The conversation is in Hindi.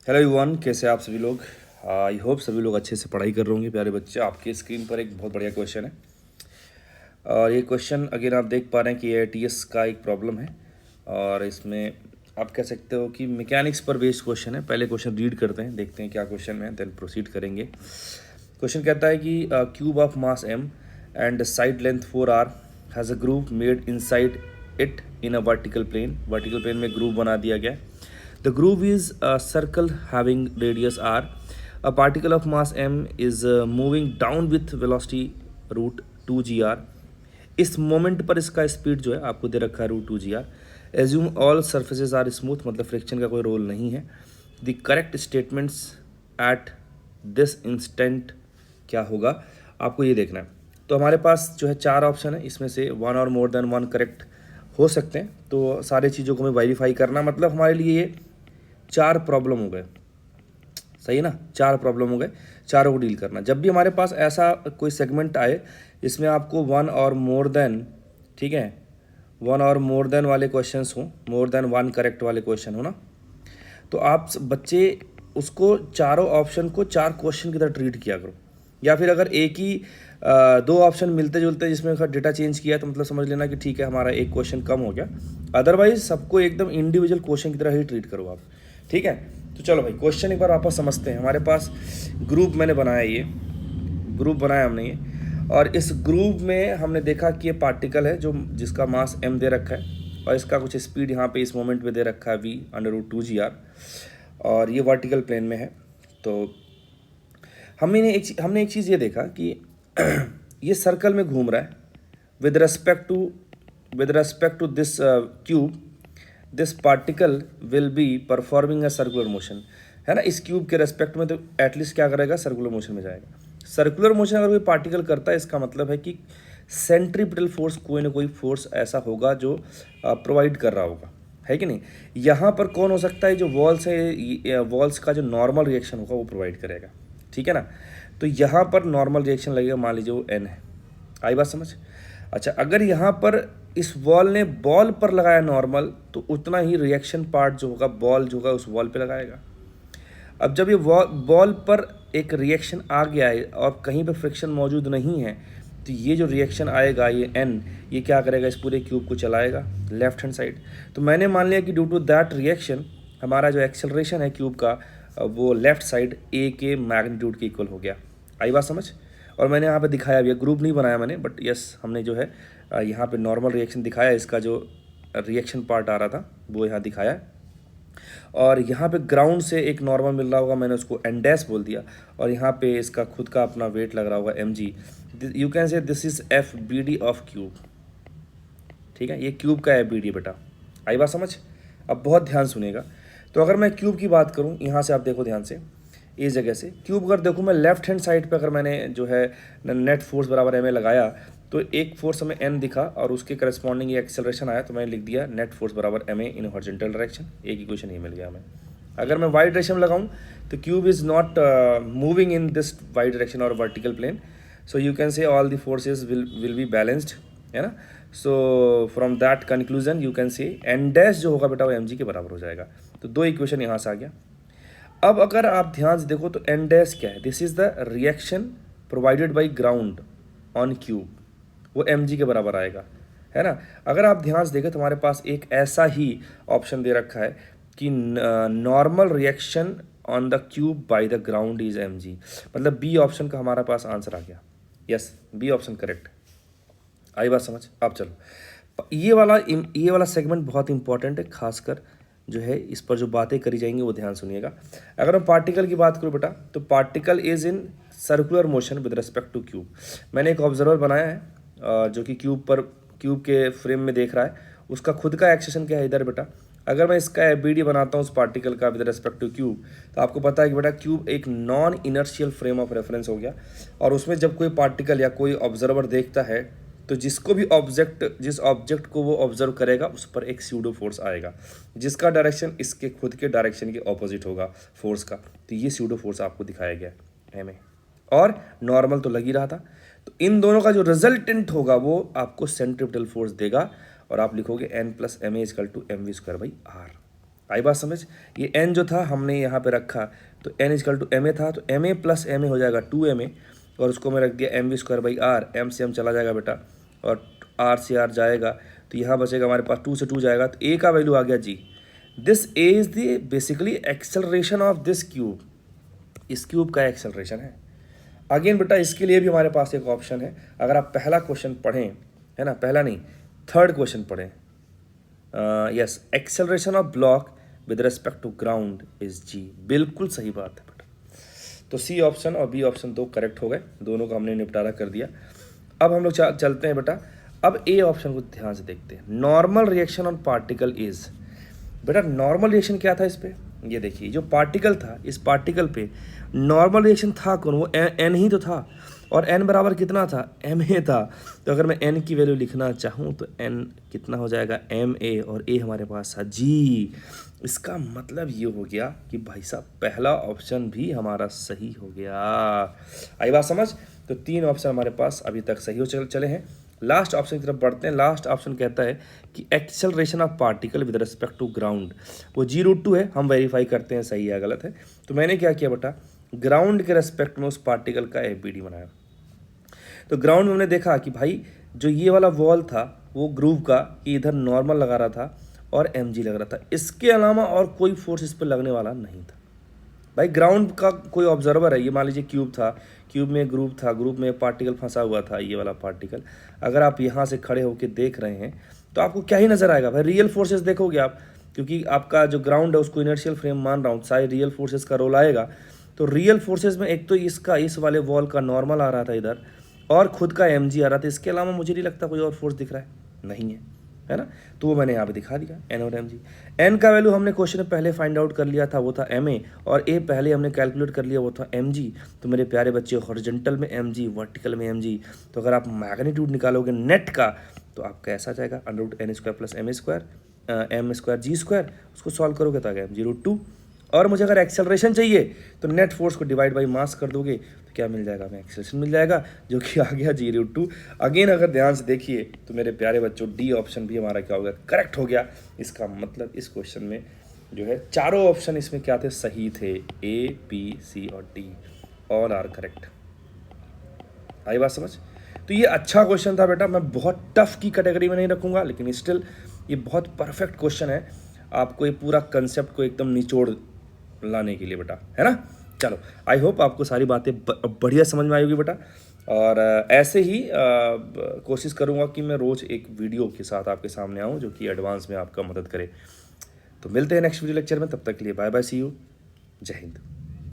हेलो एवरीवन, कैसे हैं आप सभी लोग। आई होप सभी लोग अच्छे से पढ़ाई कर रहे होंगे। प्यारे बच्चे, आपके स्क्रीन पर एक बहुत बढ़िया क्वेश्चन है और ये क्वेश्चन अगेन आप देख पा रहे हैं कि एटीएस का एक प्रॉब्लम है और इसमें आप कह सकते हो कि मैकेनिक्स पर बेस्ड क्वेश्चन है। पहले क्वेश्चन रीड करते हैं, देखते हैं क्या क्वेश्चन है, देन प्रोसीड करेंगे। क्वेश्चन कहता है कि cube of mass m and side length 4r has a groove made inside it in a vertical plane में ग्रूव बना दिया गया। The groove is a circle having radius r. A particle of mass m is moving down with velocity root 2 gr. इस मोमेंट पर इसका स्पीड जो है आपको दे रखा है root 2 gr. Assume all surfaces are smooth, मतलब फ्रिक्शन का कोई रोल नहीं है। The correct statements at this instant क्या होगा, आपको ये देखना है। तो हमारे पास जो है 4 ऑप्शन है, इसमें से वन और मोर देन वन करेक्ट हो सकते हैं। तो सारी चीज़ों को हमें वेरीफाई करना, मतलब हमारे लिए ये 4 प्रॉब्लम हो गए। सही है ना, 4 प्रॉब्लम हो गए, चारों को डील करना। जब भी हमारे पास ऐसा कोई सेगमेंट आए इसमें आपको वन और मोर देन, ठीक है, वन और मोर देन वाले क्वेश्चंस हो, मोर देन वन करेक्ट वाले क्वेश्चन हो ना, तो आप बच्चे उसको चारों ऑप्शन को 4 क्वेश्चन की तरह ट्रीट किया करो। या फिर अगर एक ही 2 ऑप्शन मिलते जुलते जिसमें डेटा चेंज किया तो मतलब समझ लेना कि ठीक है, हमारा एक क्वेश्चन कम हो गया। अदरवाइज सबको एकदम इंडिविजुअल क्वेश्चन की तरह ही ट्रीट करो आप, ठीक है। तो चलो भाई, क्वेश्चन एक बार वापस समझते हैं। हमारे पास ग्रुप मैंने बनाया, ये ग्रुप बनाया हमने ये, और इस ग्रुप में हमने देखा कि ये पार्टिकल है जो जिसका मास m दे रखा है और इसका कुछ स्पीड यहाँ पे इस मोमेंट पे दे रखा है v/√2gr और ये वर्टिकल प्लेन में है। तो हमने एक चीज़ ये देखा कि ये सर्कल में घूम रहा है with respect to this cube. This particle will be performing a circular motion, है ना। इस क्यूब के रेस्पेक्ट में तो एटलीस्ट क्या करेगा, सर्कुलर मोशन में जाएगा। सर्कुलर मोशन अगर कोई पार्टिकल करता है इसका मतलब है कि सेंट्रीपिटल फोर्स, कोई ना कोई फोर्स ऐसा होगा जो प्रोवाइड कर रहा होगा, है कि नहीं। यहाँ पर कौन हो सकता है, जो वॉल्स है, वॉल्स का जो नॉर्मल रिएक्शन होगा वो प्रोवाइड करेगा, ठीक है ना। तो यहाँ पर नॉर्मल रिएक्शन लगेगा, मान लीजिए वो n है। आई बात समझ। अच्छा, अगर यहाँ पर इस वॉल ने बॉल पर लगाया नॉर्मल, तो उतना ही रिएक्शन पार्ट जो होगा, बॉल जो होगा उस वॉल पे लगाएगा। अब जब ये बॉल पर एक रिएक्शन आ गया है और कहीं पे फ्रिक्शन मौजूद नहीं है, तो ये जो रिएक्शन आएगा, ये n, ये क्या करेगा, इस पूरे क्यूब को चलाएगा लेफ्ट हैंड साइड। तो मैंने मान लिया कि ड्यू टू दैट रिएक्शन हमारा जो एक्सेलरेशन है क्यूब का, वो लेफ्ट साइड a के मैग्नीट्यूड के इक्वल हो गया। आई बात समझ। और मैंने यहाँ पे दिखाया भी है, ग्रुप नहीं बनाया मैंने, बट यस हमने जो है यहाँ पे नॉर्मल रिएक्शन दिखाया, इसका जो रिएक्शन पार्ट आ रहा था वो यहाँ दिखाया। और यहाँ पे ग्राउंड से एक नॉर्मल मिल रहा होगा, मैंने उसको एन डैश बोल दिया, और यहाँ पे इसका खुद का अपना वेट लग रहा होगा mg। यू कैन से this is FBD of cube, ठीक है। ये क्यूब का FBD बेटा। आई बात समझ। अब बहुत ध्यान सुनेगा। तो अगर मैं क्यूब की बात करूँ, यहाँ से आप देखो ध्यान से, इस जगह से क्यूब अगर देखूँ मैं लेफ्ट हैंड साइड पे, अगर मैंने जो है नेट फोर्स बराबर ma लगाया, तो एक फोर्स हमें n दिखा और उसके करस्पॉन्डिंग ये एक्सेलरेशन आया, तो मैंने लिख दिया नेट फोर्स बराबर ma इन हॉरिजॉन्टल डायरेक्शन। एक इक्वेशन ही मिल गया हमें। अगर मैं वाई डायरेक्शन में लगाऊँ तो cube is not moving in this Y direction और vertical plane, so you can say all the forces will be balanced, है ना। So from that conclusion you can say N dash जो होगा बेटा वो mg के बराबर हो जाएगा। तो 2 इक्वेशन यहाँ से आ गया। अब अगर आप ध्यान से देखो तो एन डैश क्या है, this is the reaction provided by ground on cube, वो mg के बराबर आएगा, है ना। अगर आप ध्यान से देखें तो हमारे पास एक ऐसा ही ऑप्शन दे रखा है कि normal reaction on the cube by the ground is mg, मतलब बी ऑप्शन का हमारा पास आंसर आ गया। Yes, B option correct. आई बात समझ। अब चलो, ये वाला सेगमेंट बहुत इंपॉर्टेंट है, खासकर जो है इस पर जो बातें करी जाएंगी वो ध्यान सुनिएगा। अगर मैं पार्टिकल की बात करूँ बेटा, तो particle is in circular motion with respect two cube. मैंने एक ऑब्जर्वर बनाया है जो कि क्यूब के फ्रेम में देख रहा है, उसका खुद का एक्सेशन क्या है इधर बेटा। अगर मैं इसका FBD बनाता हूँ उस पार्टिकल का विद रिस्पेक्ट टू क्यूब, तो आपको पता है कि बेटा क्यूब एक non inertial frame of reference हो गया, और उसमें जब कोई पार्टिकल या कोई ऑब्जर्वर देखता है तो जिसको भी जिस ऑब्जेक्ट को वो ऑब्जर्व करेगा उस पर एक स्यूडो फोर्स आएगा, जिसका डायरेक्शन इसके खुद के डायरेक्शन के ऑपोजिट होगा फोर्स का। तो ये स्यूडो फोर्स आपको दिखाया गया है में, और नॉर्मल तो लग ही रहा था। तो इन दोनों का जो रिजल्टेंट होगा वो आपको सेंट्रीपिटल फोर्स देगा, और आप लिखोगे n + ma = mv² / r। आई बात समझ। ये n जो था हमने यहाँ पे रखा, तो n इजकल टू ma था, तो ma प्लस ma हो जाएगा 2ma, और उसको मैं रख दिया mv²/r, m से m चला जाएगा बेटा, और r से r जाएगा, तो यहाँ बचेगा हमारे पास 2 से 2 जाएगा, तो a का वैल्यू आ गया g। This a is the basically acceleration of this cube, इस क्यूब का एक्सेलरेशन है। अगेन बेटा इसके लिए भी हमारे पास एक ऑप्शन है, अगर आप पहला क्वेश्चन पढ़ें, है ना, पहला नहीं थर्ड क्वेश्चन पढ़ें, yes, acceleration of block with respect to ground is g, बिल्कुल सही बात है बेटा। तो सी ऑप्शन और बी ऑप्शन दो करेक्ट हो गए, दोनों का हमने निपटारा कर दिया। अब हम लोग चलते हैं बेटा, अब ए ऑप्शन को ध्यान से देखते हैं। Normal reaction on particle is, बेटा नॉर्मल रिएक्शन क्या था इस पे, ये देखिए जो पार्टिकल था, इस पार्टिकल पे नॉर्मल रिएक्शन था कौन, वो एन ही तो था, और n बराबर कितना था, ma था। तो अगर मैं n की वैल्यू लिखना चाहूँ तो n कितना हो जाएगा, ma, और a हमारे पास था g। इसका मतलब ये हो गया कि भाई साहब पहला ऑप्शन भी हमारा सही हो गया। आई बात समझ। तो 3 ऑप्शन हमारे पास अभी तक सही हो चले हैं। लास्ट ऑप्शन की तरफ बढ़ते हैं। लास्ट ऑप्शन कहता है कि acceleration of particle with respect to ground, वो g√2 है, हम वेरीफाई करते हैं सही है गलत है। तो मैंने क्या किया बेटा, ग्राउंड के रेस्पेक्ट में उस पार्टिकल का FBD बनाया। तो ग्राउंड में हमने देखा कि भाई जो ये वाला वॉल था वो ग्रूव का, ये इधर नॉर्मल लगा रहा था और mg लग रहा था, इसके अलावा और कोई फोर्स इस पर लगने वाला नहीं था। भाई ग्राउंड का कोई ऑब्जर्वर है, ये मान लीजिए क्यूब था, क्यूब में ग्रुप था, ग्रुप में पार्टिकल फंसा हुआ था, ये वाला पार्टिकल, अगर आप यहाँ से खड़े होकर देख रहे हैं तो आपको क्या ही नज़र आएगा, भाई रियल फोर्सेस देखोगे आप, क्योंकि आपका जो ग्राउंड है उसको इनर्शियल फ्रेम मान रहा हूँ, सारे रियल फोर्सेस का रोल आएगा। तो रियल फोर्सेस में एक तो इसका, इस वाले वॉल का नॉर्मल आ रहा था इधर, और खुद का mg आ रहा था, इसके अलावा मुझे नहीं लगता कोई और फोर्स दिख रहा है, नहीं है ना। तो वो मैंने यहाँ पे दिखा दिया, n और mg। n का वैल्यू हमने क्वेश्चन में पहले फाइंड आउट कर लिया था, वो था ma, और a पहले हमने कैलकुलेट कर लिया, वो था mg। तो मेरे प्यारे बच्चे हॉरिजॉन्टल में mg, वर्टिकल में mg, तो अगर आप मैग्नीट्यूड निकालोगे नेट का तो आपका ऐसा जाएगा √n² + m² g², उसको सॉल्व करोगे तो आ गया g√2। और मुझे अगर एक्सेलरेशन चाहिए तो नेट फोर्स को डिवाइड बाई मास कर दोगे तो क्या मिल जाएगा, हमें एक्सेलरेशन मिल जाएगा, जो कि आ गया g√2। अगेन अगर ध्यान से देखिए तो मेरे प्यारे बच्चों डी ऑप्शन भी हमारा क्या हो गया, करेक्ट हो गया। इसका मतलब इस क्वेश्चन में जो है चारों ऑप्शन इसमें क्या थे, सही थे, A, B, C और D ऑल आर करेक्ट। आई बात समझ। तो ये अच्छा क्वेश्चन था बेटा, मैं बहुत टफ की कैटेगरी में नहीं रखूँगा, लेकिन स्टिल ये बहुत परफेक्ट क्वेश्चन है, आपको ये पूरा कंसेप्ट को एकदम निचोड़ लाने के लिए बेटा, है ना। चलो आई होप आपको सारी बातें बढ़िया समझ में आएगी बेटा, और ऐसे ही कोशिश करूँगा कि मैं रोज़ एक वीडियो के साथ आपके सामने आऊँ जो कि एडवांस में आपका मदद करे। तो मिलते हैं नेक्स्ट वीडियो लेक्चर में, तब तक के लिए बाय बाय, सी यू, जय हिंद।